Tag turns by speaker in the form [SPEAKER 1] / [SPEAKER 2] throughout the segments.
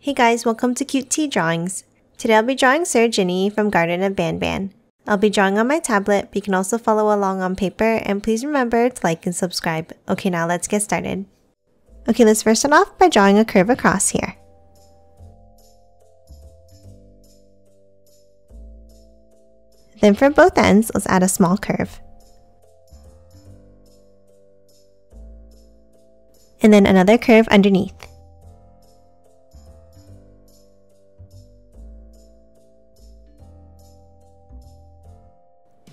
[SPEAKER 1] Hey guys, welcome to Cute Tea Drawings. Today I'll be drawing Sir Jinnee from Garten of Banban. I'll be drawing on my tablet, but you can also follow along on paper, and please remember to like and subscribe. Okay, now let's get started. Okay, let's first start off by drawing a curve across here. Then for both ends, let's add a small curve. And then another curve underneath.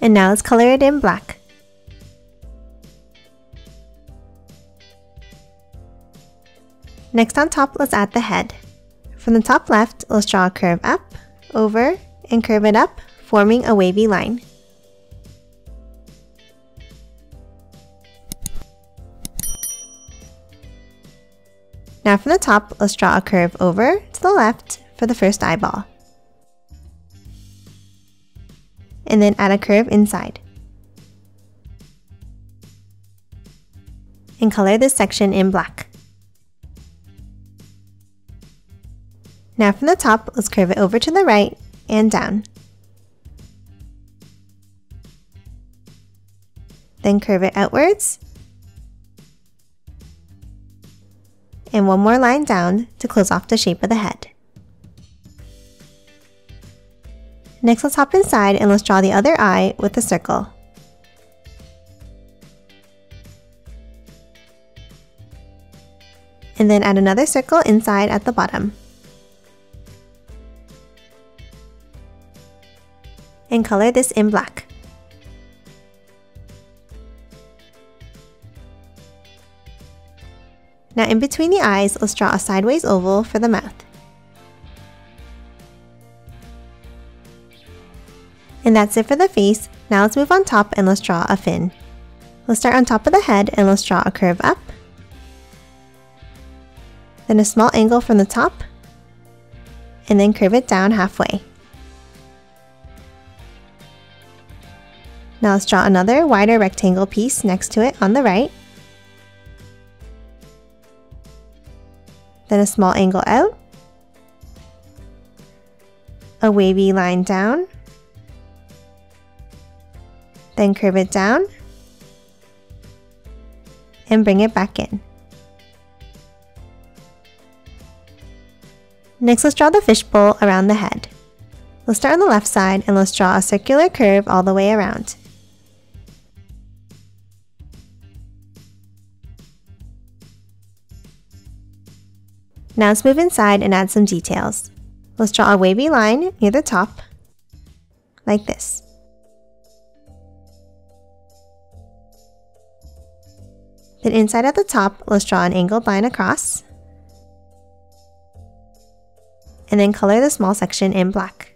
[SPEAKER 1] And now let's color it in black. Next on top, let's add the head. From the top left, let's draw a curve up, over, and curve it up, forming a wavy line. Now from the top, let's draw a curve over to the left for the first eyeball. And then add a curve inside. And color this section in black. Now from the top, let's curve it over to the right and down. Then curve it outwards. And one more line down to close off the shape of the head. Next, let's hop inside and let's draw the other eye with a circle. And then add another circle inside at the bottom. And color this in black. Now in between the eyes, let's draw a sideways oval for the mouth. And that's it for the face. Now let's move on top and let's draw a fin. Let's start on top of the head and let's draw a curve up. Then a small angle from the top. And then curve it down halfway. Now let's draw another wider rectangle piece next to it on the right. Then a small angle out. A wavy line down. Then curve it down and bring it back in. Next, let's draw the fishbowl around the head. Let's start on the left side and let's draw a circular curve all the way around. Now let's move inside and add some details. Let's draw a wavy line near the top, like this. Then inside at the top, let's draw an angled line across. And then color the small section in black.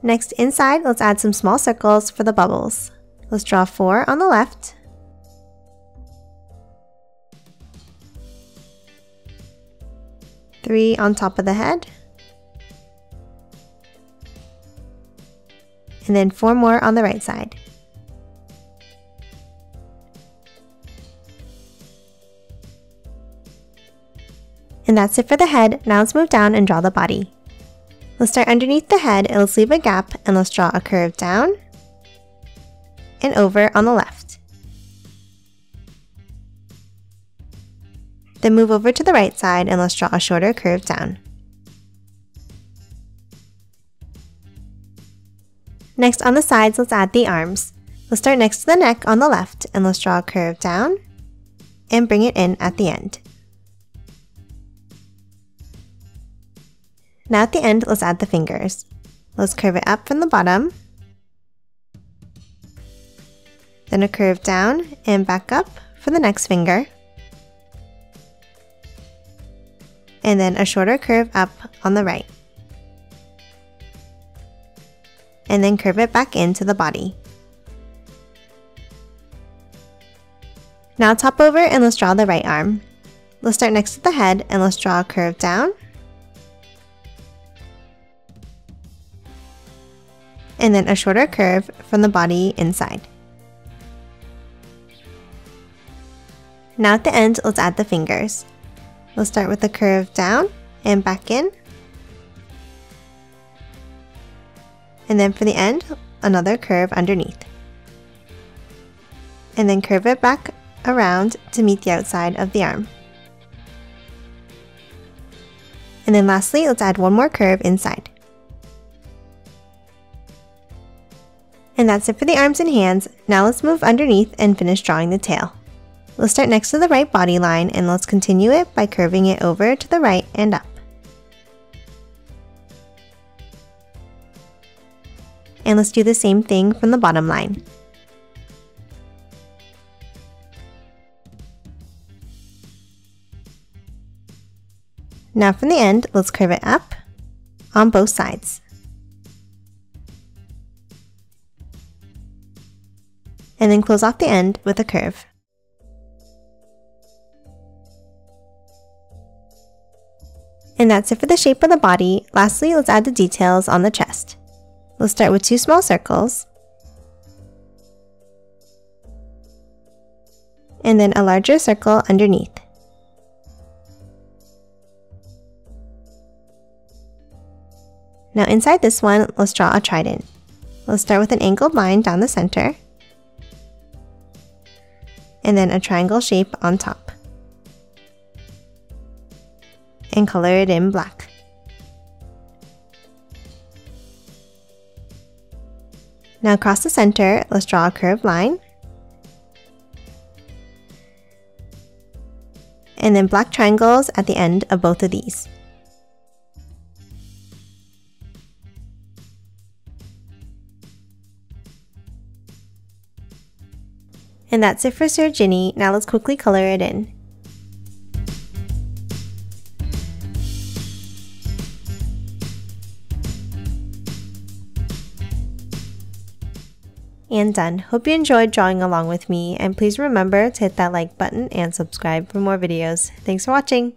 [SPEAKER 1] Next, inside, let's add some small circles for the bubbles. Let's draw 4 on the left. Three on top of the head. And then 4 more on the right side. And that's it for the head. Now let's move down and draw the body. Let's start underneath the head and let's leave a gap and let's draw a curve down and over on the left. Then move over to the right side and let's draw a shorter curve down. Next on the sides, let's add the arms. Let's start next to the neck on the left and let's draw a curve down and bring it in at the end. Now at the end, let's add the fingers. Let's curve it up from the bottom, then a curve down and back up for the next finger, and then a shorter curve up on the right, and then curve it back into the body. Now top over and let's draw the right arm. Let's start next to the head and let's draw a curve down, and then a shorter curve from the body inside. Now at the end, let's add the fingers. We'll start with a curve down and back in. And then for the end, another curve underneath. And then curve it back around to meet the outside of the arm. And then lastly, let's add one more curve inside. And that's it for the arms and hands. Now let's move underneath and finish drawing the tail. We'll start next to the right body line and let's continue it by curving it over to the right and up. And let's do the same thing from the bottom line. Now from the end, let's curve it up on both sides. And then close off the end with a curve. And that's it for the shape of the body. Lastly, let's add the details on the chest. We'll start with 2 small circles, and then a larger circle underneath. Now inside this one, let's draw a trident. We'll start with an angled line down the center, and then a triangle shape on top. And color it in black. Now across the center, let's draw a curved line. And then black triangles at the end of both of these. And that's it for Sir Jinnee. Now let's quickly color it in. And done. Hope you enjoyed drawing along with me, and please remember to hit that like button and subscribe for more videos. Thanks for watching!